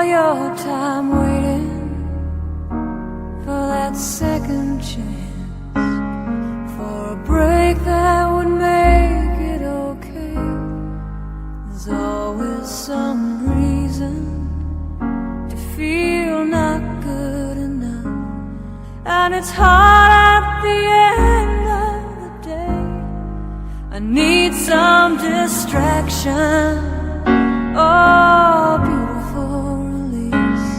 all your time waiting for that second chance, for a break that would make it okay. There's always some reason to feel not good enough, and it's hard at the end of the day. I need some distraction. Oh, beautiful release.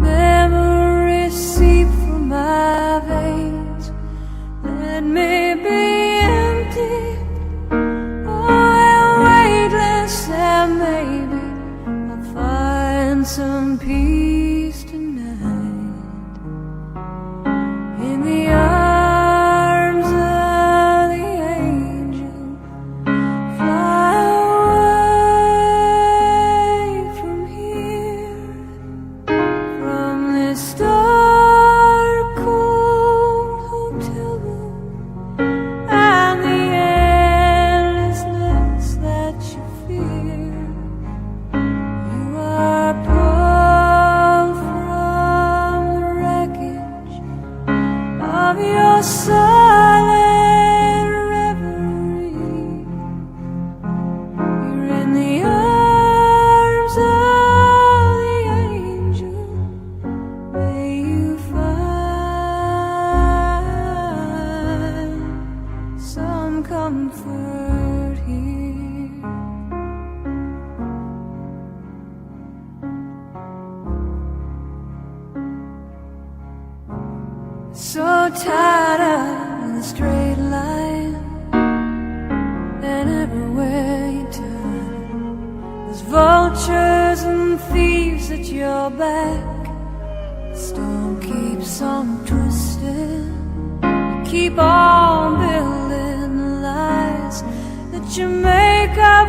Memories seep from my veins. Let me be empty. Oh, and weightless, and maybe I'll find some peace tonight in the arms of the angel. Fly this dark, cold hotel room and the endlessness that you fear. You are pulled from the wreckage of your silent reverie. You're in the arms of the angel. May you find some comfort here. So tired of the straight line, and everywhere you turn, there's vultures and thieves at your back. Storm keeps on twisting. You keep on building the lies that you make up